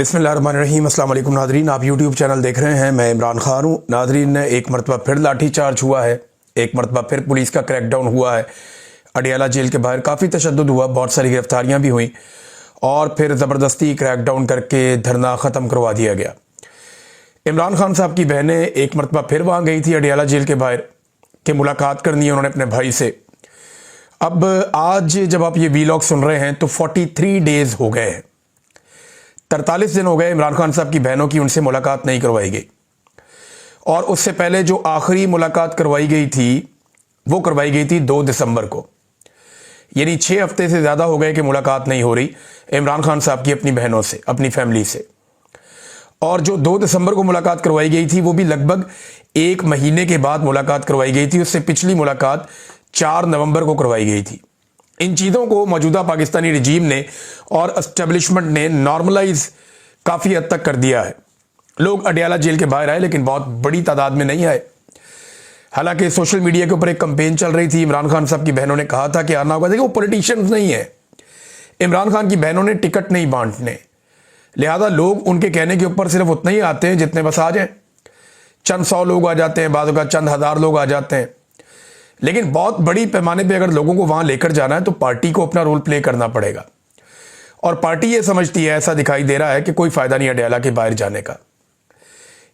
बिस्मिल्लाहिर्रहमानिर्रहीम। अस्सलाम वालेकुम नादरीन, आप यूट्यूब चैनल देख रहे हैं। मैं इमरान खान हूँ। नादरीन, एक मरतबा फिर लाठी चार्ज हुआ है, एक मरतबा फिर पुलिस का क्रैकडाउन हुआ है। अडियाला जेल के बाहर काफ़ी तशद्दुद हुआ, बहुत सारी गिरफ्तारियाँ भी हुई और फिर ज़बरदस्ती क्रैकडाउन करके धरना ख़त्म करवा दिया गया। इमरान खान साहब की बहनें एक मरतबा फिर वहाँ गई थी अडियाला जेल के बाहर कि मुलाकात करनी है उन्होंने अपने भाई से। अब आज जब आप ये वीलॉग सुन रहे हैं तो 43 डेज़ हो गए हैं, 43 दिन हो गए इमरान खान साहब की बहनों की उनसे मुलाकात नहीं करवाई गई। और उससे पहले जो आखिरी मुलाकात करवाई गई थी वो करवाई गई थी 2 दिसंबर को, यानी 6 हफ्ते से ज़्यादा हो गए कि मुलाकात नहीं हो रही इमरान खान साहब की अपनी बहनों से, अपनी फैमिली से। और जो 2 दिसंबर को मुलाकात करवाई गई थी वो भी लगभग 1 महीने के बाद मुलाकात करवाई गई थी। उससे पिछली मुलाकात 4 नवंबर को करवाई गई थी। इन चीज़ों को मौजूदा पाकिस्तानी रिजीम ने और एस्टेब्लिशमेंट ने नॉर्मलाइज काफ़ी हद तक कर दिया है। लोग अडियाला जेल के बाहर आए लेकिन बहुत बड़ी तादाद में नहीं आए। हालांकि सोशल मीडिया के ऊपर एक कंपेन चल रही थी, इमरान खान साहब की बहनों ने कहा था कि आना होगा। देखिए, वो पॉलिटिशियंस नहीं है, इमरान खान की बहनों ने टिकट नहीं बांटने, लिहाजा लोग उनके कहने के ऊपर सिर्फ उतना ही आते हैं जितने बस आ जाएं। चंद 100 लोग आ जाते हैं, बाद का चंद हज़ार लोग आ जाते हैं। लेकिन बहुत बड़ी पैमाने पे अगर लोगों को वहां लेकर जाना है तो पार्टी को अपना रोल प्ले करना पड़ेगा। और पार्टी ये समझती है, ऐसा दिखाई दे रहा है कि कोई फायदा नहीं अडियाला के बाहर जाने का,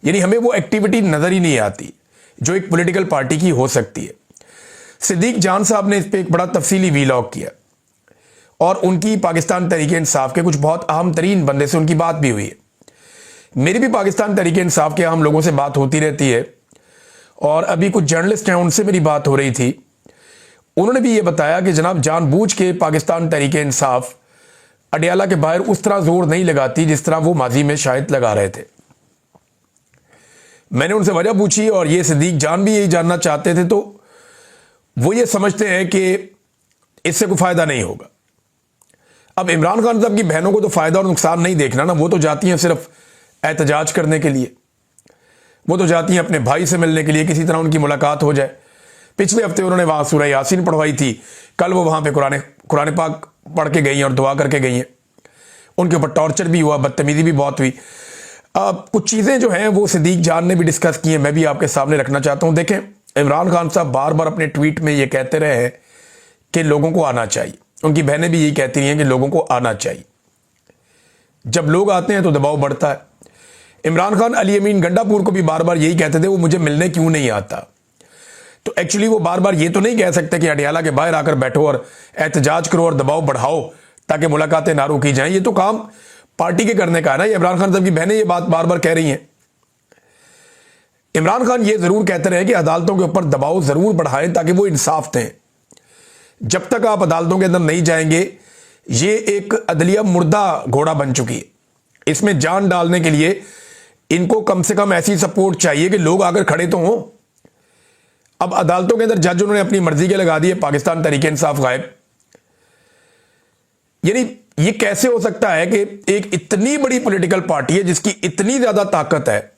यानी हमें वो एक्टिविटी नजर ही नहीं आती जो एक पॉलिटिकल पार्टी की हो सकती है। सिद्दीक जान साहब ने इस पर एक बड़ा तफसीली वीलॉग किया और उनकी पाकिस्तान तहरीक इंसाफ के कुछ बहुत अहम तरीन बंदे से उनकी बात भी हुई है। मेरी भी पाकिस्तान तहरीक इंसाफ के अहम लोगों से बात होती रहती है और अभी कुछ जर्नलिस्ट हैं उनसे मेरी बात हो रही थी। उन्होंने भी ये बताया कि जनाब जानबूझ के पाकिस्तान तहरीक इंसाफ अडियाला के बाहर उस तरह जोर नहीं लगाती जिस तरह वो माजी में शायद लगा रहे थे। मैंने उनसे वजह पूछी और ये सिद्दीक जान भी यही जानना चाहते थे। तो वो ये समझते हैं कि इससे कोई फायदा नहीं होगा। अब इमरान खान साहब की बहनों को तो फायदा और नुकसान नहीं देखना ना, वो तो जाती हैं सिर्फ एहतजाज करने के लिए, वो तो जाती हैं अपने भाई से मिलने के लिए, किसी तरह उनकी मुलाकात हो जाए। पिछले हफ्ते उन्होंने वहां सूरह यासीन पढ़वाई थी, कल वो वहां पे कुरान पाक पढ़ के गई हैं और दुआ करके गई हैं। उनके ऊपर टॉर्चर भी हुआ, बदतमीजी भी बहुत हुई। अब कुछ चीज़ें जो हैं वो सिद्दीक जान ने भी डिस्कस की हैं, मैं भी आपके सामने रखना चाहता हूं। देखें, इमरान खान साहब बार बार अपने ट्वीट में ये कहते रहे हैं कि लोगों को आना चाहिए। उनकी बहनें भी यही कहती रही हैं कि लोगों को आना चाहिए। जब लोग आते हैं तो दबाव बढ़ता है। इमरान खान अली अमीन गंडापुर को भी बार बार यही कहते थे वो मुझे मिलने क्यों नहीं आता। तो एक्चुअली वो बार बार ये तो नहीं कह सकते कि अडियाला के बाहर आकर बैठो और एहतजाज करो और दबाव बढ़ाओ ताकि मुलाकातें ना रोकी जाएं। ये तो काम पार्टी के करने का है ना। ये इमरान खान साहब की बहनें ये बात बार बार कह रही हैं। इमरान खान ये जरूर कहते रहे कि अदालतों के ऊपर दबाव जरूर बढ़ाएं ताकि वो इंसाफ दें। जब तक आप अदालतों के अंदर नहीं जाएंगे, ये एक अदलिया मुर्दा घोड़ा बन चुकी है। इसमें जान डालने के लिए इनको कम से कम ऐसी सपोर्ट चाहिए कि लोग आकर खड़े तो हों। अब अदालतों के अंदर जज उन्होंने अपनी मर्जी के लगा दिए, पाकिस्तान तहरीक इंसाफ गायब। यानी ये कैसे हो सकता है कि एक इतनी बड़ी पॉलिटिकल पार्टी है जिसकी इतनी ज्यादा ताकत है,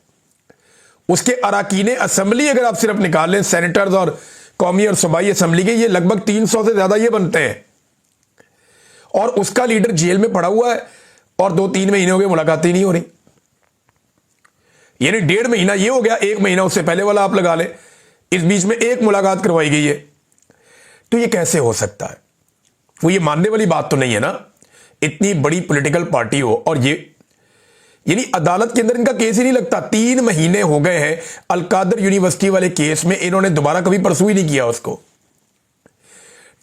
उसके अराकीने असेंबली अगर आप सिर्फ निकाल लें, सेनेटर्स और कौमी और सूबाई असेंबली के, ये लगभग 300 से ज्यादा ये बनते हैं। और उसका लीडर जेल में पड़ा हुआ है और 2-3 महीने हो गए मुलाकातें नहीं हो रही। यानी 1.5 महीना ये हो गया, 1 महीना उससे पहले वाला आप लगा ले, इस बीच में 1 मुलाकात करवाई गई है। तो ये कैसे हो सकता है? वो ये मानने वाली बात तो नहीं है ना। इतनी बड़ी पॉलिटिकल पार्टी हो और ये, यानी अदालत के अंदर इनका केस ही नहीं लगता। 3 महीने हो गए हैं अलकादर यूनिवर्सिटी वाले केस में, इन्होंने दोबारा कभी परसू ही नहीं किया उसको।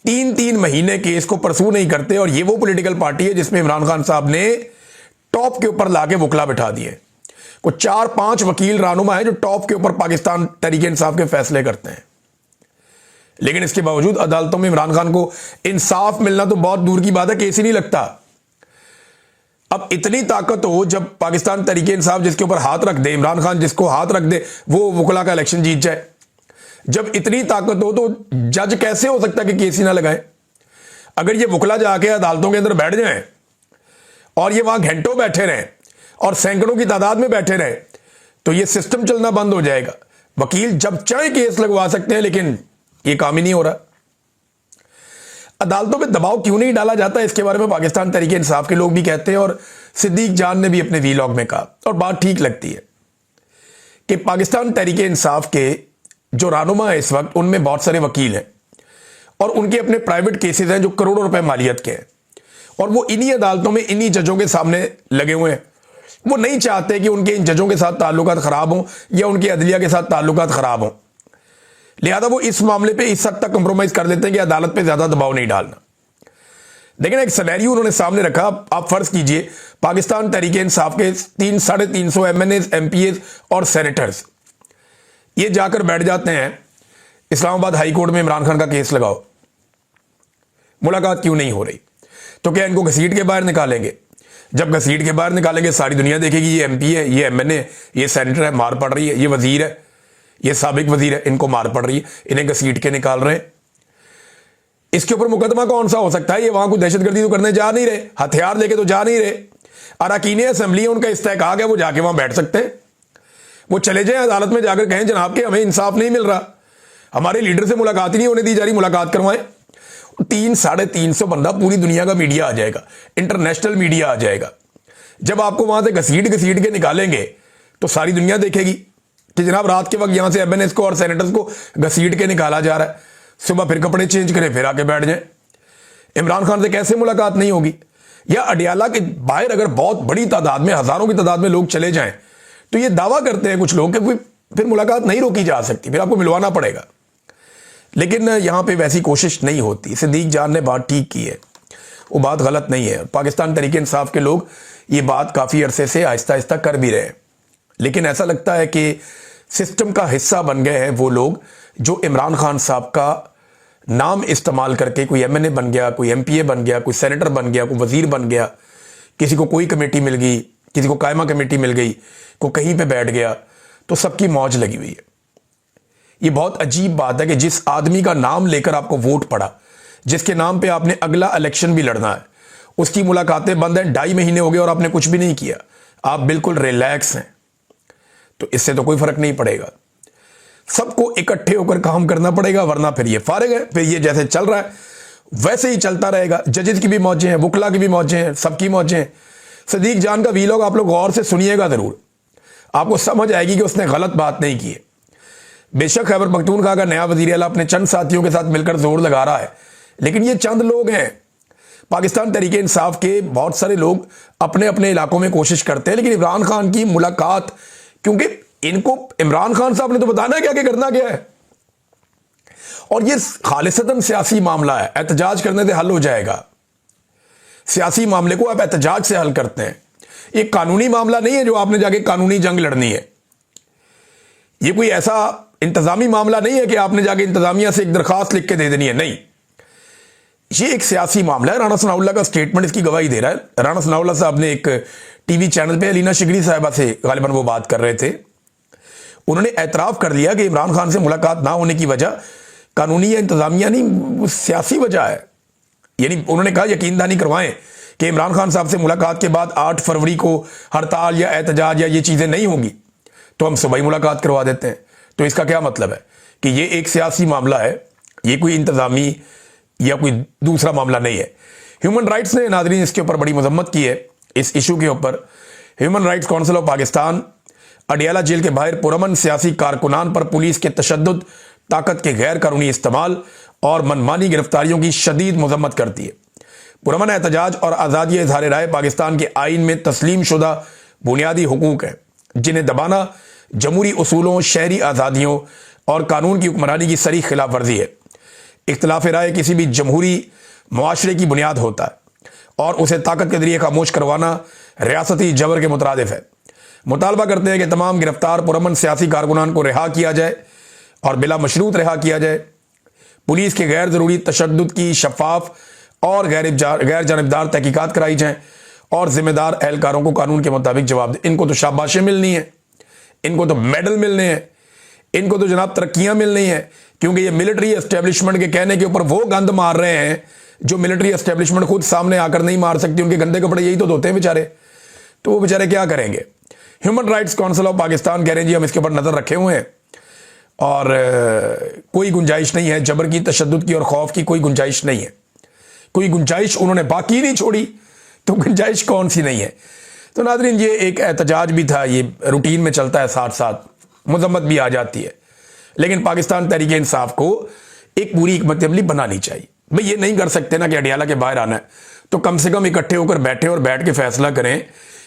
3 महीने केस को परसू नहीं करते। और ये वो पॉलिटिकल पार्टी है जिसमें इमरान खान साहब ने टॉप के ऊपर लाके वकला बिठा दिए। कुछ 4-5 वकील रानुमा है जो टॉप के ऊपर पाकिस्तान तहरीक इंसाफ के फैसले करते हैं। लेकिन इसके बावजूद अदालतों में इमरान खान को इंसाफ मिलना तो बहुत दूर की बात है, केस ही नहीं लगता। अब इतनी ताकत हो, जब पाकिस्तान तहरीक इंसाफ जिसके ऊपर हाथ रख दे, इमरान खान जिसको हाथ रख दे, वो वकला का इलेक्शन जीत जाए। जब इतनी ताकत हो तो जज कैसे हो सकता है कि केस ही ना लगाए? अगर ये वकला जाके अदालतों के अंदर बैठ जाए और ये वहां घंटों बैठे रहें और सैकड़ों की तादाद में बैठे रहे तो ये सिस्टम चलना बंद हो जाएगा। वकील जब चाहे केस लगवा सकते हैं, लेकिन ये काम ही नहीं हो रहा। अदालतों में दबाव क्यों नहीं डाला जाता, इसके बारे में पाकिस्तान तहरीक इंसाफ के लोग भी कहते हैं और सिद्दीक जान ने भी अपने वीलॉग में कहा, और बात ठीक लगती है कि पाकिस्तान तहरीक इंसाफ के जो रहनुमा है इस वक्त, उनमें बहुत सारे वकील हैं और उनके अपने प्राइवेट केसेस हैं जो करोड़ों रुपए मालियत के हैं, और वो इन्हीं अदालतों में इन्हीं जजों के सामने लगे हुए हैं। वो नहीं चाहते कि उनके इन जजों के साथ ताल्लुकात खराब हों या उनके अदलिया के साथ ताल्लुकात खराब हों, लिहाजा वो इस मामले पे इस हद तक कंप्रोमाइज कर देते हैं कि अदालत पे ज्यादा दबाव नहीं डालना। लेकिन एक सिनेरियो उन्होंने सामने रखा। आप फर्ज कीजिए पाकिस्तान तहरीक इंसाफ के 300-350 MNAs, MPAs और सेनेटर्स ये जाकर बैठ जाते हैं इस्लामाबाद हाई कोर्ट में, इमरान खान का केस लगाओ, मुलाकात क्यों नहीं हो रही? तो क्या इनको घसीट के बाहर निकालेंगे? जब घसीट के बाहर निकालेंगे सारी दुनिया देखेगी ये MP है, ये MNA, ये सेनेटर है, मार पड़ रही है, ये वजीर है, ये साबिक वजीर है, इनको मार पड़ रही है, इन्हें घसीट के निकाल रहे हैं। इसके ऊपर मुकदमा कौन सा हो सकता है? ये वहां कोई दहशतगर्दी तो करने जा नहीं रहे, हथियार लेके तो जा नहीं रहे। अरकान असेंबली है, उनका इस्तेहकाक है, वो जाके वहां बैठ सकते हैं। वो चले जाए अदालत में जाकर कहें जनाब के हमें इंसाफ नहीं मिल रहा, हमारे लीडर से मुलाकात ही नहीं होने दी जा रही, मुलाकात करवाएं। 300-350 बंदा, पूरी दुनिया का मीडिया आ जाएगा, इंटरनेशनल मीडिया आ जाएगा। जब आपको वहां से घसीट के निकालेंगे तो सारी दुनिया देखेगी कि जनाब रात के वक्त यहां से MNAs को और सेनेटर्स को घसीट के निकाला जा रहा है, सुबह फिर कपड़े चेंज करें फिर आके बैठ जाए। इमरान खान से कैसे मुलाकात नहीं होगी? या अडियाला के बाहर अगर बहुत बड़ी तादाद में, हजारों की तादाद में लोग चले जाएं तो ये दावा करते हैं कुछ लोग कि फिर मुलाकात नहीं रोकी जा सकती, फिर आपको मिलवाना पड़ेगा। लेकिन यहां पे वैसी कोशिश नहीं होती। सिद्दीक जान ने बात ठीक की है, वो बात गलत नहीं है। पाकिस्तान तहरीक इंसाफ के लोग ये बात काफी अरसे से आहिस्ता आहिस्ता कर भी रहे हैं, लेकिन ऐसा लगता है कि सिस्टम का हिस्सा बन गए हैं वो लोग जो इमरान खान साहब का नाम इस्तेमाल करके कोई MNA बन गया, कोई MPA बन गया, कोई सेनेटर बन गया, कोई वजीर बन गया, किसी को कोई कमेटी मिल गई, किसी को कायमा कमेटी मिल गई, को कहीं पे बैठ गया, तो सबकी मौज लगी हुई है। ये बहुत अजीब बात है कि जिस आदमी का नाम लेकर आपको वोट पड़ा, जिसके नाम पे आपने अगला इलेक्शन भी लड़ना है, उसकी मुलाकातें बंद हैं, 2.5 महीने हो गए और आपने कुछ भी नहीं किया, आप बिल्कुल रिलैक्स हैं, तो इससे तो कोई फर्क नहीं पड़ेगा। सबको इकट्ठे होकर काम करना पड़ेगा, वरना फिर ये फारिग है, फिर ये जैसे चल रहा है वैसे ही चलता रहेगा। जजेस की भी मौजें हैं, वकला की भी मौजें हैं, सबकी मौजें हैं। सिद्दीक जान का वीलॉग आप लोग गौर से सुनिएगा जरूर, आपको समझ आएगी कि उसने गलत बात नहीं की है। बेशक खैबर पख्तूनख्वा का नया वजीर आला अपने चंद साथियों के साथ मिलकर जोर लगा रहा है, लेकिन ये चंद लोग हैं। पाकिस्तान तहरीक इंसाफ के बहुत सारे लोग अपने अपने इलाकों में कोशिश करते हैं, लेकिन इमरान खान की मुलाकात, क्योंकि इनको इमरान खान साहब ने तो बताना है क्या कि करना क्या है, और ये खालिसतन सियासी मामला है, एहतजाज करने से हल हो जाएगा। सियासी मामले को आप एहतजाज से हल करते हैं, ये कानूनी मामला नहीं है जो आपने जाके कानूनी जंग लड़नी है। ये कोई ऐसा इंतजामी मामला नहीं है कि आपने जाके इंतजामिया से एक दरखास्त लिख के दे देनी है, नहीं, ये एक सियासी मामला है। राना सनाउल्लाह का स्टेटमेंट इसकी गवाही दे रहा है। राना सनाउल्लाह साहब ने एक टीवी चैनल पे अलीना शिगरी साहिबा से गालिबन वो बात कर रहे थे, उन्होंने एतराफ कर लिया कि इमरान खान से मुलाकात ना होने की वजह कानूनी या इंतजामिया नहीं, वो सियासी वजह है। यानी उन्होंने कहा यकीन दहानी करवाएं कि इमरान खान साहब से मुलाकात के बाद 8 फरवरी को हड़ताल या एहतजाज या ये चीजें नहीं होंगी तो हम सुबह ही मुलाकात करवा देते हैं। तो इसका क्या मतलब है कि ये एक सियासी मामला है, ये कोई इंतजामी या कोई दूसरा मामला नहीं है। ह्यूमन राइट्स ने नाज़रीन इसके ऊपर बड़ी मजम्मत की है, इस इशू के ऊपर। Human rights council of Pakistan Adiala jail के बाहर पुरअमन सियासी कारकुनान पर पुलिस के तशद्दुद, ताकत के गैर कानूनी इस्तेमाल और मनमानी गिरफ्तारियों की शदीद मजम्मत करती है। पुरअमन एहतजाज और आज़ादी इज़हार राय पाकिस्तान के आइन में तस्लीम शुदा बुनियादी हुकूक हैं, जिन्हें दबाना जमहूरी उसूलों, शहरी आज़ादियों और कानून की हुक्मरानी की सरी खिलाफ वर्जी है। इख्तिलाफ राय किसी भी जमहूरी मुआशरे की बुनियाद होता है और उसे ताकत के जरिए खामोश करवाना रियासती जबर के मुतरादिफ है। मुतालबा करते हैं कि तमाम गिरफ्तार पुरअमन सियासी कारकुनान को रिहा किया जाए और बिला मशरूत रिहा किया जाए। पुलिस के गैर ज़रूरी तशद्दुद की शफाफ और गैर जानबदार तहकीकात कराई जाएँ और जिम्मेदार एहलकारों को कानून के मुताबिक जवाब दें। इनको तो शाबाशें मिलनी है, इनको तो मेडल मिलने हैं, इनको तो जनाब तरक्कियां मिलनी है, क्योंकि ये मिलिट्री एस्टेब्लिशमेंट के कहने के ऊपर वो गंद मार रहे हैं जो मिलिट्री एस्टेब्लिशमेंट खुद सामने आकर नहीं मार सकती। उनके गंदे कपड़े यही तो धोते हैं बेचारे, तो वो बेचारे क्या करेंगे। Human rights council of Pakistan कह रहे हैं जी हम इसके ऊपर नजर रखे हुए हैं और कोई गुंजाइश नहीं है जबर की, तशद्दुद की और खौफ की कोई गुंजाइश नहीं है। कोई गुंजाइश उन्होंने बाकी नहीं छोड़ी, तो गुंजाइश कौन सी नहीं है। तो नाज़रीन, ये एक एहतजाज भी था, ये रूटीन में चलता है, साथ साथ मजम्मत भी आ जाती है। लेकिन पाकिस्तान तहरीक इंसाफ को एक पूरी हिकमत अमली बनानी चाहिए। भाई ये नहीं कर सकते ना कि अडियाला के बाहर आना है तो कम से कम इकट्ठे होकर बैठे और बैठ के फैसला करें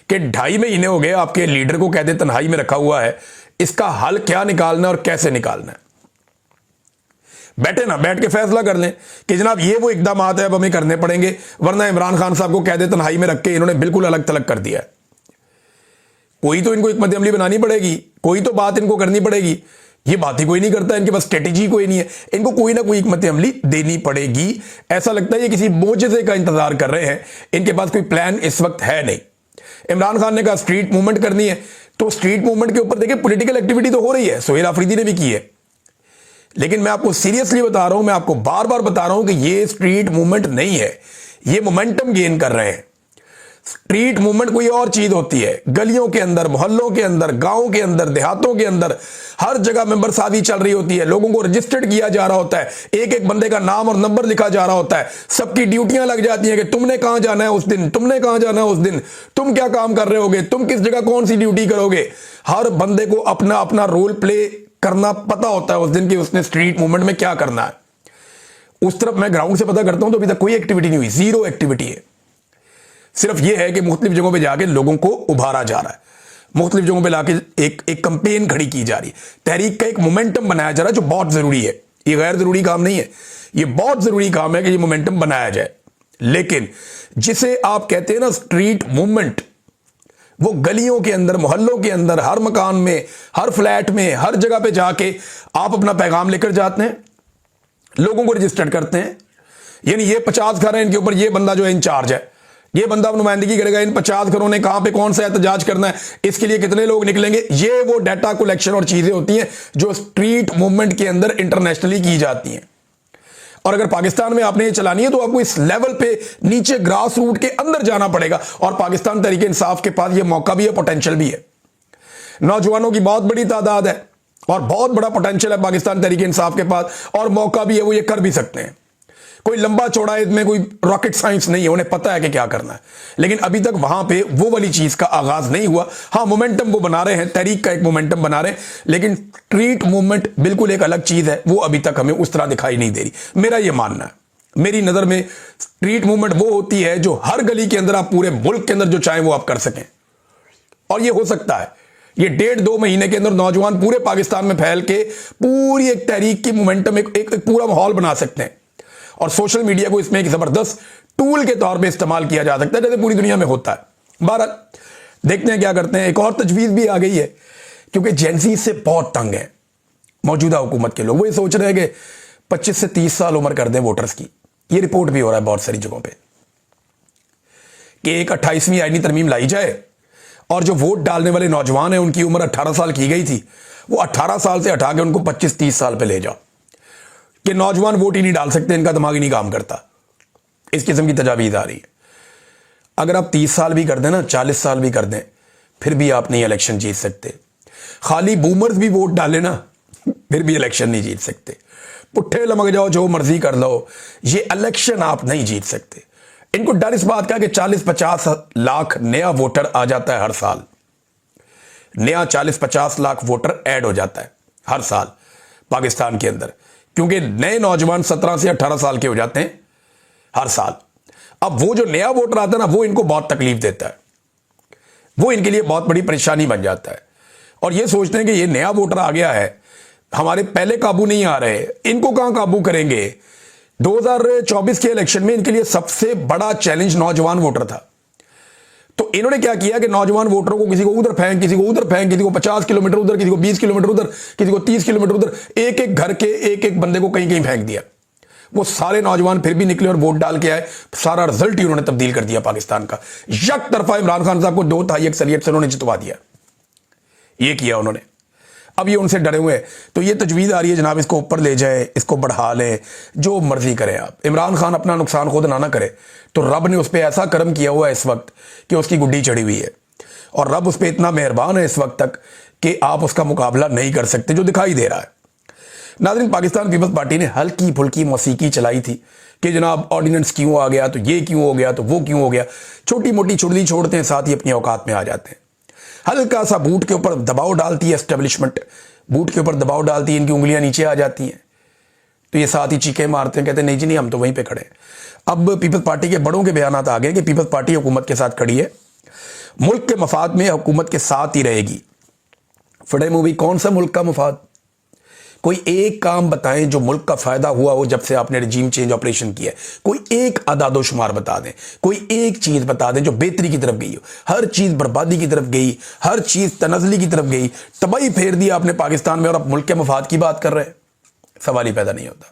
कि 2.5 महीने हो गए आपके लीडर को कहते तन्हाई में रखा हुआ है, इसका हल क्या निकालना और कैसे निकालना है। बैठे ना, बैठ के फैसला कर लें कि जनाब ये वो इकदाम है, अब हमें करने पड़ेंगे, वरना इमरान खान साहब को कहते तन्हाई में रख के इन्होंने बिल्कुल अलग थलग कर दिया है। कोई तो इनको हिकमत अमली बनानी पड़ेगी, कोई तो बात इनको करनी पड़ेगी। ये बात ही कोई नहीं करता, इनके पास स्ट्रेटेजी कोई नहीं है, इनको कोई ना कोई हिकमत अमली देनी पड़ेगी। ऐसा लगता है ये किसी मोजज़े का इंतजार कर रहे हैं, इनके पास कोई प्लान इस वक्त है नहीं। इमरान खान ने कहा स्ट्रीट मूवमेंट करनी है, तो स्ट्रीट मूवमेंट के ऊपर देखिए पॉलिटिकल एक्टिविटी तो हो रही है, सोहेल आफरीदी ने भी की है। लेकिन मैं आपको सीरियसली बता रहा हूं, मैं आपको बार बार बता रहा हूं कि ये स्ट्रीट मूवमेंट नहीं है, ये मोमेंटम गेन कर रहे हैं। स्ट्रीट मूवमेंट कोई और चीज होती है, गलियों के अंदर, मोहल्लों के अंदर, गांवों के अंदर, देहातों के अंदर हर जगह मेंबर साजी चल रही होती है, लोगों को रजिस्टर्ड किया जा रहा होता है, एक एक बंदे का नाम और नंबर लिखा जा रहा होता है, सबकी ड्यूटियां लग जाती हैं कि तुमने कहां जाना है उस दिन, तुमने कहां जाना है उस दिन, तुम क्या काम कर रहे होगे, तुम किस जगह कौन सी ड्यूटी करोगे। हर बंदे को अपना अपना रोल प्ले करना पता होता है उस दिन की उसने स्ट्रीट मूवमेंट में क्या करना है। उस तरफ मैं ग्राउंड से पता करता हूं तो अभी तक कोई एक्टिविटी नहीं हुई, जीरो एक्टिविटी है। सिर्फ यह है कि मुख्तलिफ जगहों पे जाके लोगों को उभारा जा रहा है, मुख्तलिफ जगहों पे लाके एक कंपेन खड़ी की जा रही है, तहरीक का एक मोमेंटम बनाया जा रहा है, जो बहुत जरूरी है। ये गैर जरूरी काम नहीं है, ये बहुत जरूरी काम है कि ये मोमेंटम बनाया जाए। लेकिन जिसे आप कहते हैं ना स्ट्रीट मूवमेंट, वो गलियों के अंदर, मोहल्लों के अंदर, हर मकान में, हर फ्लैट में, हर जगह पे जाके आप अपना पैगाम लेकर जाते हैं, लोगों को रजिस्टर्ड करते हैं। यानी ये 50 घर हैं, इनके ऊपर ये बंदा जो है इंचार्ज है, ये बंदा नुमाइंदगी करेगा, इन 50 घरों ने कहां पे कौन सा एहतजाज करना है, इसके लिए कितने लोग निकलेंगे। ये वो डाटा कलेक्शन और चीजें होती हैं जो स्ट्रीट मूवमेंट के अंदर इंटरनेशनली की जाती हैं। और अगर पाकिस्तान में आपने ये चलानी है तो आपको इस लेवल पे नीचे ग्रास रूट के अंदर जाना पड़ेगा। और पाकिस्तान तहरीक इंसाफ के पास ये मौका भी है, पोटेंशियल भी है, नौजवानों की बहुत बड़ी तादाद है और बहुत बड़ा पोटेंशियल है पाकिस्तान तहरीक इंसाफ के पास, और मौका भी है, वो ये कर भी सकते हैं। कोई लंबा चौड़ा इसमें कोई रॉकेट साइंस नहीं है, उन्हें पता है कि क्या करना है। लेकिन अभी तक वहां पे वो वाली चीज का आगाज नहीं हुआ। हाँ, मोमेंटम वो बना रहे हैं, तहरीक का एक मोमेंटम बना रहे हैं, लेकिन स्ट्रीट मूवमेंट बिल्कुल एक अलग चीज है, वो अभी तक हमें उस तरह दिखाई नहीं दे रही। मेरा ये मानना है, मेरी नजर में स्ट्रीट मूवमेंट वो होती है जो हर गली के अंदर आप पूरे मुल्क के अंदर जो चाहें वो आप कर सकें। और ये हो सकता है, ये 1.5-2 महीने के अंदर नौजवान पूरे पाकिस्तान में फैल के पूरी एक तहरीक की मोमेंटम, एक पूरा माहौल बना सकते हैं। और सोशल मीडिया को इसमें एक जबरदस्त टूल के तौर पे इस्तेमाल किया जा सकता है, जैसे पूरी दुनिया में होता है। बहरहाल देखते हैं क्या करते हैं। एक और तजवीज भी आ गई है, क्योंकि जेंजी से बहुत तंग है मौजूदा हुकूमत के लोग। वो ये सोच रहे हैं कि 25 से 30 साल उम्र कर दें वोटर्स की। ये रिपोर्ट भी हो रहा है बहुत सारी जगहों पे कि एक 28वीं आईनी तरमीम लाई जाए और जो वोट डालने वाले नौजवान हैं उनकी उम्र 18 साल की गई थी, वो 18 साल से हटा के उनको 25-30 साल पे ले जाओ कि नौजवान वोट ही नहीं डाल सकते, इनका दिमाग ही नहीं काम करता। इस किस्म की तजावीज़ आ रही है। अगर आप 30 साल भी कर दें ना, 40 साल भी कर दें, फिर भी आप नहीं इलेक्शन जीत सकते। खाली बूमर्स भी वोट डालें ना, फिर भी इलेक्शन नहीं जीत सकते। पुट्ठे लमक जाओ, जो मर्जी कर लो, ये इलेक्शन आप नहीं जीत सकते। इनको डर इस बात का कि 40-50 लाख नया वोटर आ जाता है हर साल, नया 40-50 लाख वोटर ऐड हो जाता है हर साल पाकिस्तान के अंदर, क्योंकि नए नौजवान 17 से 18 साल के हो जाते हैं हर साल। अब वो जो नया वोटर आता है ना, वो इनको बहुत तकलीफ देता है, वो इनके लिए बहुत बड़ी परेशानी बन जाता है। और ये सोचते हैं कि ये नया वोटर आ गया है, हमारे पहले काबू नहीं आ रहे, इनको कहां काबू करेंगे। 2024 के इलेक्शन में इनके लिए सबसे बड़ा चैलेंज नौजवान वोटर था। तो इन्होंने क्या किया कि नौजवान वोटरों को किसी को उधर फेंक, किसी को उधर फेंक, किसी को 50 किलोमीटर उधर, किसी को 20 किलोमीटर उधर, किसी को 30 किलोमीटर उधर, एक एक घर के एक एक बंदे को कहीं कहीं फेंक दिया। वो सारे नौजवान फिर भी निकले और वोट डाल के आए। सारा रिजल्ट ही उन्होंने तब्दील कर दिया पाकिस्तान का। यक तरफा इमरान खान साहब को 2/3 अक्सरियत से उन्होंने जितवा दिया। ये किया उन्होंने। अब ये उनसे डरे हुए हैं, तो ये तजवीज़ आ रही है जनाब इसको ऊपर ले जाए, इसको बढ़ा लें, जो मर्जी करें आप। इमरान खान अपना नुकसान खुद ना करे, तो रब ने उस पर ऐसा करम किया हुआ है इस वक्त कि उसकी गुड्डी चढ़ी हुई है, और रब उस पर इतना मेहरबान है इस वक्त तक कि आप उसका मुकाबला नहीं कर सकते, जो दिखाई दे रहा है। नाज़रीन, पाकिस्तान पीपल्स पार्टी ने हल्की फुल्की मौसीकी चलाई थी कि जनाब ऑर्डिनेंस क्यों आ गया, तो ये क्यों हो गया, तो वो क्यों हो गया। छोटी मोटी चुड़ली छोड़ते हैं, साथ ही अपनी औकात में आ जाते हैं। हल्का सा बूट के ऊपर दबाव डालती है एस्टेब्लिशमेंट, बूट के ऊपर दबाव डालती है, इनकी उंगलियां नीचे आ जाती हैं, तो ये साथ ही चीखें मारते हैं, कहते हैं नहीं जी नहीं, हम तो वहीं पे खड़े हैं। अब पीपल्स पार्टी के बड़ों के बयान आ गए कि पीपल्स पार्टी हुकूमत के साथ खड़ी है, मुल्क के मफाद में हुकूमत के साथ ही रहेगी। फटे मूवी, कौन सा मुल्क का मफाद? कोई एक काम बताएं जो मुल्क का फायदा हुआ हो जब से आपने रिजीम चेंज ऑपरेशन किया है। कोई एक आदादोशुमार बता दें, कोई एक चीज बता दें जो बेहतरी की तरफ गई हो। हर चीज बर्बादी की तरफ गई, हर चीज तनजली की तरफ गई, तबाही फेर दी आपने पाकिस्तान में, और आप मुल्क के मफाद की बात कर रहे हैं। सवाल ही पैदा नहीं होता।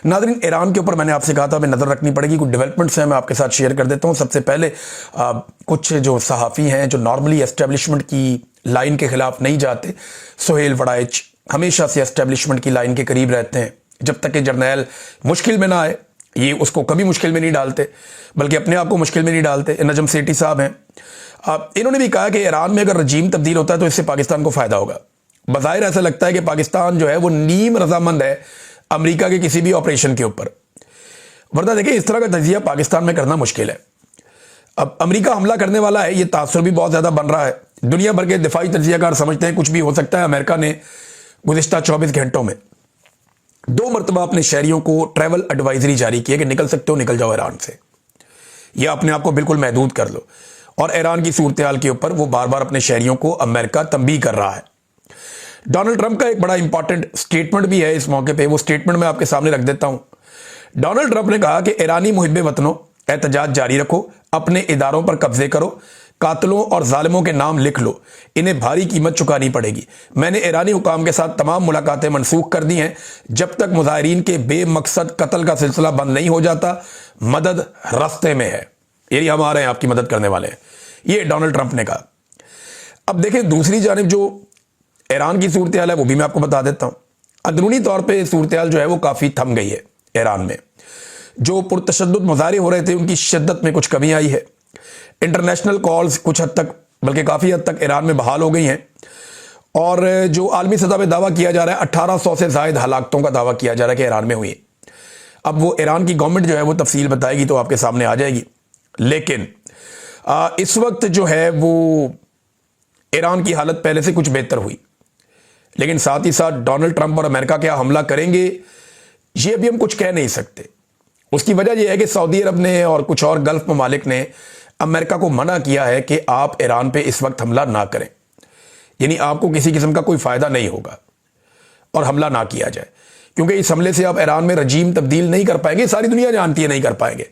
नाज़रीन, ईरान के ऊपर मैंने आपसे कहा था हमें नजर रखनी पड़ेगी। कुछ डेवलपमेंट्स हैं, मैं आपके साथ शेयर कर देता हूं। सबसे पहले कुछ जो सहाफ़ी हैं जो नॉर्मली एस्टेब्लिशमेंट की लाइन के खिलाफ नहीं जाते, सुहेल वड़ाइच हमेशा से एस्टेब्लिशमेंट की लाइन के करीब रहते हैं। जब तक कि जर्नैल मुश्किल में ना आए, ये उसको कभी मुश्किल में नहीं डालते, बल्कि अपने आप को मुश्किल में नहीं डालते। नजम सेठी साहब हैं, इन्होंने भी कहा कि ईरान में अगर रजीम तब्दील होता है तो इससे पाकिस्तान को फायदा होगा। बज़ाहिर ऐसा लगता है कि पाकिस्तान जो है वो नीम रजामंद है अमेरिका के किसी भी ऑपरेशन के ऊपर, वरना देखिए इस तरह का तजिया पाकिस्तान में करना मुश्किल है। अब अमेरिका हमला करने वाला है, ये तासुर भी बहुत ज़्यादा बन रहा है। दुनिया भर के दिफाई तजियाकार समझते हैं कुछ भी हो सकता है। अमेरिका ने गुज़िश्ता 24 घंटों में 2 मरतबा अपने शहरियों को ट्रैवल एडवाइजरी जारी की है कि निकल सकते हो, निकल जाओ ईरान से, या अपने आप को बिल्कुल महदूद कर लो। और ईरान की सूरत हाल के ऊपर वो बार बार अपने शहरियों को अमेरिका तंबीह कर रहा है। डोनाल्ड ट्रंप का एक बड़ा इंपॉर्टेंट स्टेटमेंट भी है इस मौके पे, वो स्टेटमेंट मैं आपके सामने रख देता हूं। डोनाल्ड ट्रंप ने कहा कि ईरानी मुहिब्बे वतनों, एहतजाज जारी रखो, अपने इदारों पर कब्जे करो, कातलों और जालिमों के नाम लिख लो, इन्हें भारी कीमत चुकानी पड़ेगी। मैंने ईरानी हुकाम के साथ तमाम मुलाकातें मनसूख कर दी हैं। जब तक मुजाहिरीन के बेमकसद कत्ल का सिलसिला बंद नहीं हो जाता, मदद रास्ते में है। यही हम आ रहे हैं, आपकी मदद करने वाले हैं, ये डोनाल्ड ट्रंप ने कहा। अब देखें, दूसरी जानिब जो ईरान की सूरत हाल है वो भी मैं आपको बता देता हूं। अंदरूनी तौर पे सूरत हाल जो है वो काफ़ी थम गई है ईरान में। जो पुरतशद्दुद मुजाहरे हो रहे थे उनकी शिद्दत में कुछ कमी आई है। इंटरनेशनल कॉल्स कुछ हद तक, बल्कि काफ़ी हद तक ईरान में बहाल हो गई हैं। और जो आलमी सतह पर दावा किया जा रहा है, 1800 से ज़ायद हलाकतों का दावा किया जा रहा है कि ईरान में हुई। अब वो ईरान की गवर्नमेंट जो है वो तफसील बताएगी तो आपके सामने आ जाएगी। लेकिन इस वक्त जो है वो ईरान की हालत पहले से कुछ बेहतर हुई। लेकिन साथ ही साथ डोनाल्ड ट्रंप और अमेरिका क्या हमला करेंगे, ये अभी हम कुछ कह नहीं सकते। उसकी वजह यह है कि सऊदी अरब ने और कुछ और गल्फ ममालिक ने अमेरिका को मना किया है कि आप ईरान पे इस वक्त हमला ना करें, यानी आपको किसी किस्म का कोई फायदा नहीं होगा और हमला ना किया जाए, क्योंकि इस हमले से आप ईरान में रजीम तब्दील नहीं कर पाएंगे। सारी दुनिया जानती है नहीं कर पाएंगे।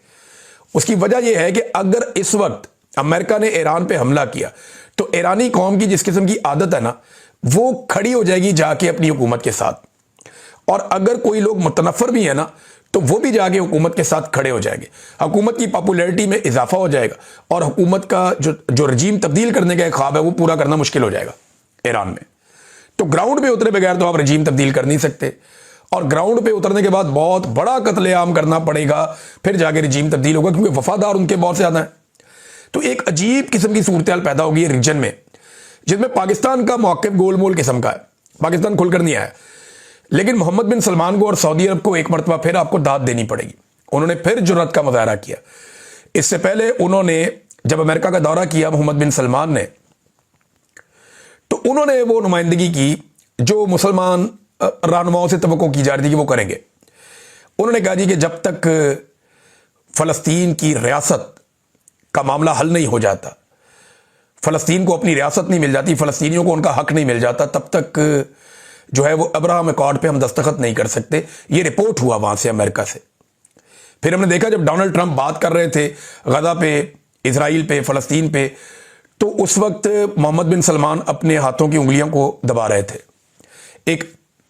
उसकी वजह यह है कि अगर इस वक्त अमेरिका ने ईरान पे हमला किया तो ईरानी कौम की जिस किस्म की आदत है ना, वो खड़ी हो जाएगी जाके अपनी हुकूमत के साथ। और अगर कोई लोग मुतनफ़र भी है ना, तो वो भी जाके हुकूमत के साथ खड़े हो जाएंगे। हुकूमत की पॉपुलैरिटी में इजाफा हो जाएगा और हुकूमत का जो रजीम तब्दील करने का एक ख्वाब है वो पूरा करना मुश्किल हो जाएगा ईरान में। तो ग्राउंड पे उतरे बगैर तो आप रजीम तब्दील कर नहीं सकते, और ग्राउंड पे उतरने के बाद बहुत बड़ा कत्लेआम करना पड़ेगा, फिर जाके रजीम तब्दील होगा, क्योंकि वफादार उनके बहुत से ज़्यादा है। तो एक अजीब किस्म की सूरत हाल पैदा होगी रीजन में, जिसमें पाकिस्तान का मौक़िफ़ गोलमोल किस्म का है। पाकिस्तान खुलकर नहीं आया, लेकिन मोहम्मद बिन सलमान को और सऊदी अरब को एक मरतबा फिर आपको दाद देनी पड़ेगी। उन्होंने फिर जुर्रत का मुजाहरा किया। इससे पहले उन्होंने जब अमेरिका का दौरा किया मोहम्मद बिन सलमान ने, तो उन्होंने वो नुमाइंदगी की जो मुसलमान रहनुमाओं से तवक्को की जा रही थी कि वो करेंगे। उन्होंने कहा जी कि जब तक फ़लस्तीन की रियासत का मामला हल नहीं हो जाता, फ़लस्तीन को अपनी रियासत नहीं मिल जाती, फ़लस्तीनियों को उनका हक नहीं मिल जाता, तब तक जो है वो अब्राहम अकॉर्ड पे हम दस्तखत नहीं कर सकते। ये रिपोर्ट हुआ वहां से अमेरिका से। फिर हमने देखा जब डोनाल्ड ट्रंप बात कर रहे थे गजा पे, इजराइल पे, फ़लस्तीन पे, तो उस वक्त मोहम्मद बिन सलमान अपने हाथों की उंगलियों को दबा रहे थे।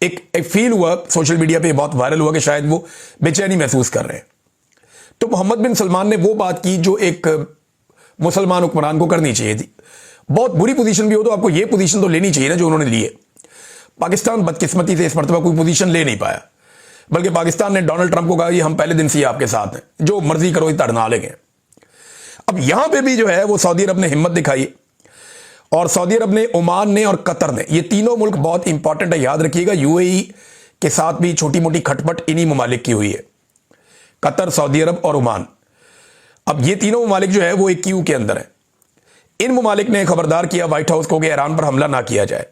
एक फील हुआ सोशल मीडिया पे, बहुत वायरल हुआ कि शायद वो बेचैनी महसूस कर रहे हैं। तो मोहम्मद बिन सलमान ने वो बात की जो एक मुसलमान हुक्मरान को करनी चाहिए थी। बहुत बुरी पोजीशन भी हो तो आपको ये पोजीशन तो लेनी चाहिए ना जो उन्होंने ली है। पाकिस्तान बदकिस्मती से इस मरतबा कोई पोजीशन ले नहीं पाया, बल्कि पाकिस्तान ने डोनाल्ड ट्रंप को कहा ये हम पहले दिन से ही आपके साथ हैं, जो मर्जी करो धरना लेंगे। अब यहां पे भी जो है वो सऊदी अरब ने हिम्मत दिखाई, और सऊदी अरब ने, ओमान ने और कतर ने, ये तीनों मुल्क बहुत इंपॉर्टेंट है, याद रखिएगा। यूएई के साथ भी छोटी मोटी खटपट इन्हीं ममालिक की हुई है। कतर, सऊदी अरब और ओमान। अब ये तीनों ममालिक जो है वो एक क्यू के अंदर है। इन ममालिक ने खबरदार किया व्हाइट हाउस को कि ईरान पर हमला ना किया जाए।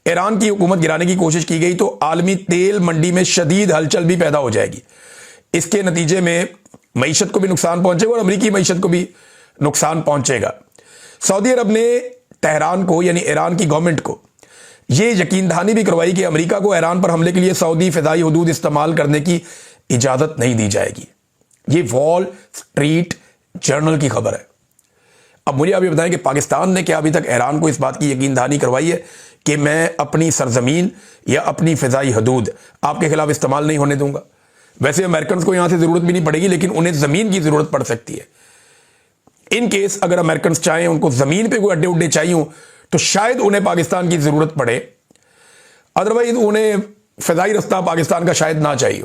ईरान की हुकूमत गिराने की कोशिश की गई तो आलमी तेल मंडी में शदीद हलचल भी पैदा हो जाएगी। इसके नतीजे में मईशत को भी नुकसान पहुंचेगा और अमरीकी मईशत को भी नुकसान पहुंचेगा। सऊदी अरब ने तेहरान को यानी ईरान की गवर्नमेंट को यह यकीन दहानी भी करवाई कि अमेरिका को ईरान पर हमले के लिए सऊदी फिजाई हदूद इस्तेमाल करने की इजाजत नहीं दी जाएगी। यह वॉल स्ट्रीट जर्नल की खबर है। अब मुझे अभी बताएं कि पाकिस्तान ने क्या अभी तक ईरान को इस बात की यकीन दहानी करवाई है कि मैं अपनी सरजमीन या अपनी फिजाई हदूद आपके खिलाफ इस्तेमाल नहीं होने दूंगा। वैसे अमेरिकन को यहां से जरूरत भी नहीं पड़ेगी, लेकिन उन्हें जमीन की जरूरत पड़ सकती है। इन केस अगर अमेरिकन चाहें, उनको जमीन पे कोई अड्डे उड्डे चाहिए हो, तो शायद उन्हें पाकिस्तान की जरूरत पड़े, अदरवाइज उन्हें फिजाई रास्ता पाकिस्तान का शायद ना चाहिए।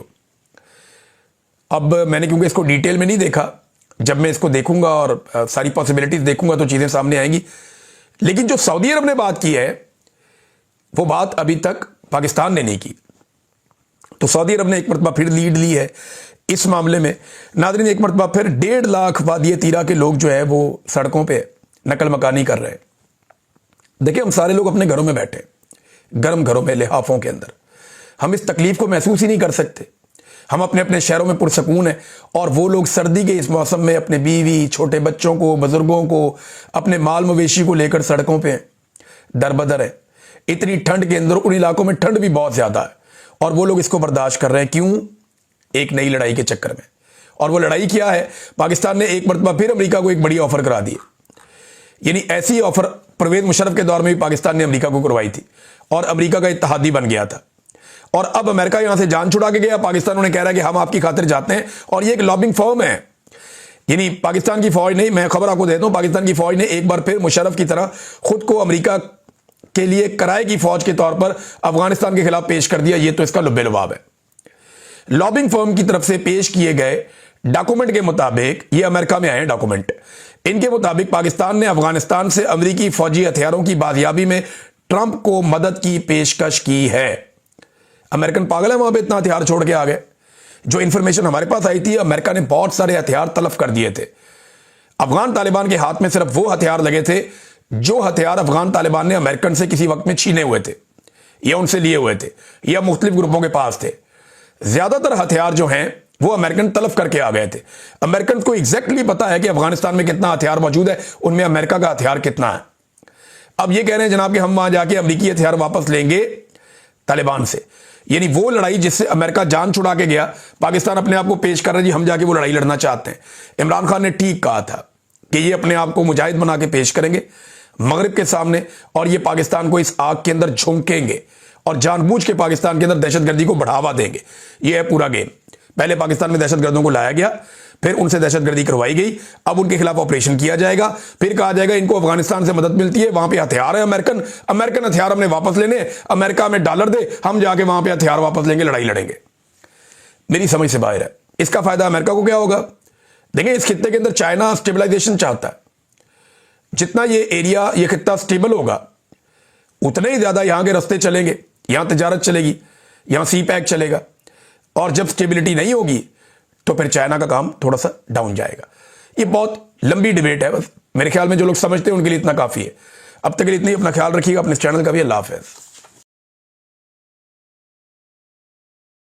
अब मैंने क्योंकि इसको डिटेल में नहीं देखा, जब मैं इसको देखूंगा और सारी पॉसिबिलिटीज देखूंगा तो चीजें सामने आएंगी। लेकिन जो सऊदी अरब ने बात की है वो बात अभी तक पाकिस्तान ने नहीं की। तो सऊदी अरब ने एक मरतबा फिर लीड ली है इस मामले में। नाज़रीन, एक मरतबा फिर 1.5 लाख वादी तीरा के लोग जो है वो सड़कों पे नकल मकानी कर रहे हैं। देखिए, हम सारे लोग अपने घरों में बैठे, गर्म घरों में, लिहाफों के अंदर, हम इस तकलीफ को महसूस ही नहीं कर सकते। हम अपने अपने शहरों में पुरसकून है और वो लोग सर्दी के इस मौसम में अपने बीवी, छोटे बच्चों को, बुजुर्गों को, अपने माल मवेशी को लेकर सड़कों पे दरबदर है। इतनी ठंड के अंदर उन इलाकों में ठंड भी बहुत ज्यादा है और वो लोग इसको बर्दाश्त कर रहे हैं। क्यों? एक नई लड़ाई के चक्कर में। और वो लड़ाई क्या है? पाकिस्तान ने एक मरतबा फिर अमेरिका को एक बड़ी ऑफर करा दी। यानी ऐसी ऑफर परवेज मुशर्रफ के दौर में भी पाकिस्तान ने अमेरिका को करवाई थी और अमेरिका का इत्तेहादी बन गया था। और अब अमेरिका यहां से जान छुड़ा के गया, पाकिस्तान उन्हें कह रहा है कि हम आपकी खातिर जाते हैं। और ये एक लॉबिंग फर्म है, यानी पाकिस्तान की फौज नहीं, मैं खबर आपको देता हूं, पाकिस्तान की फौज ने एक बार फिर मुशर्रफ की तरह खुद को अमेरिका के लिए किराए की फौज के तौर पर अफगानिस्तान के खिलाफ पेश कर दिया। ये तो इसका लुब्बे लुबाब है। लॉबिंग फर्म की तरफ से पेश किए गए डॉक्यूमेंट के मुताबिक, ये अमेरिका में आए डॉक्यूमेंट, इनके मुताबिक पाकिस्तान ने अफगानिस्तान से अमेरिकी फौजी हथियारों की बाजियाबी में ट्रंप को मदद की पेशकश की है। अमेरिकन पागल है, वहां पे इतना हथियार छोड़ के आ गए। जो इंफॉर्मेशन हमारे पास आई थी, अमेरिका ने बहुत सारे हथियार तलफ कर दिए थे। अफगान तालिबान के हाथ में सिर्फ वो हथियार लगे थे जो हथियार अफगान तालिबान ने अमेरिकन से किसी वक्त में छीने हुए थे या उनसे लिए हुए थे या मुख्तलिफ ग्रुपों के पास थे। ज्यादातर हथियार जो हैं वो अमेरिकन तलफ करके आ गए थे। अमेरिकन को एग्जैक्टली पता है कि अफगानिस्तान में कितना हथियार मौजूद है, उनमें अमेरिका का हथियार कितना है। अब ये कह रहे हैं जनाब कि हम वहां जाके अमेरिकी हथियार वापस लेंगे तालिबान से। यानी वो लड़ाई जिससे अमेरिका जान छुड़ा के गया, पाकिस्तान अपने आप को पेश कर रहा है जी हम जाके वो लड़ाई लड़ना चाहते हैं। इमरान खान ने ठीक कहा था कि ये अपने आप को मुजाहिद बना के पेश करेंगे मगरिब के सामने और ये पाकिस्तान को इस आग के अंदर झोंकेंगे और जानबूझ के पाकिस्तान के अंदर दहशतगर्दी को बढ़ावा देंगे। ये है पूरा गेम। पहले पाकिस्तान में दहशतगर्दों को लाया गया, फिर उनसे दहशतगर्दी करवाई गई, अब उनके खिलाफ ऑपरेशन किया जाएगा, फिर कहा जाएगा इनको अफगानिस्तान से मदद मिलती है, वहां पे हथियार है अमेरिकन हथियार हमने वापस लेने, अमेरिका में डॉलर दे, हम जाके वहां पे हथियार वापस लेंगे, लड़ाई लड़ेंगे। मेरी समझ से बाहर है। इसका फायदा अमेरिका को क्या होगा? देखिए, इस खित्ते के अंदर चाइना स्टेबलाइजेशन चाहता है। जितना ये एरिया, ये खित्ता स्टेबल होगा, उतने ही ज्यादा यहां के रास्ते चलेंगे, यहां तजारत चलेगी, यहां सी पैक चलेगा। और जब स्टेबिलिटी नहीं होगी तो फिर चाइना का काम थोड़ा सा डाउन जाएगा। ये बहुत लंबी डिबेट है, बस मेरे ख्याल में जो लोग समझते हैं उनके लिए इतना काफी है। अब तक के लिए इतना ही। अपना ख्याल रखिएगा, अपने चैनल का भी। अल्लाह हाफ़िज़।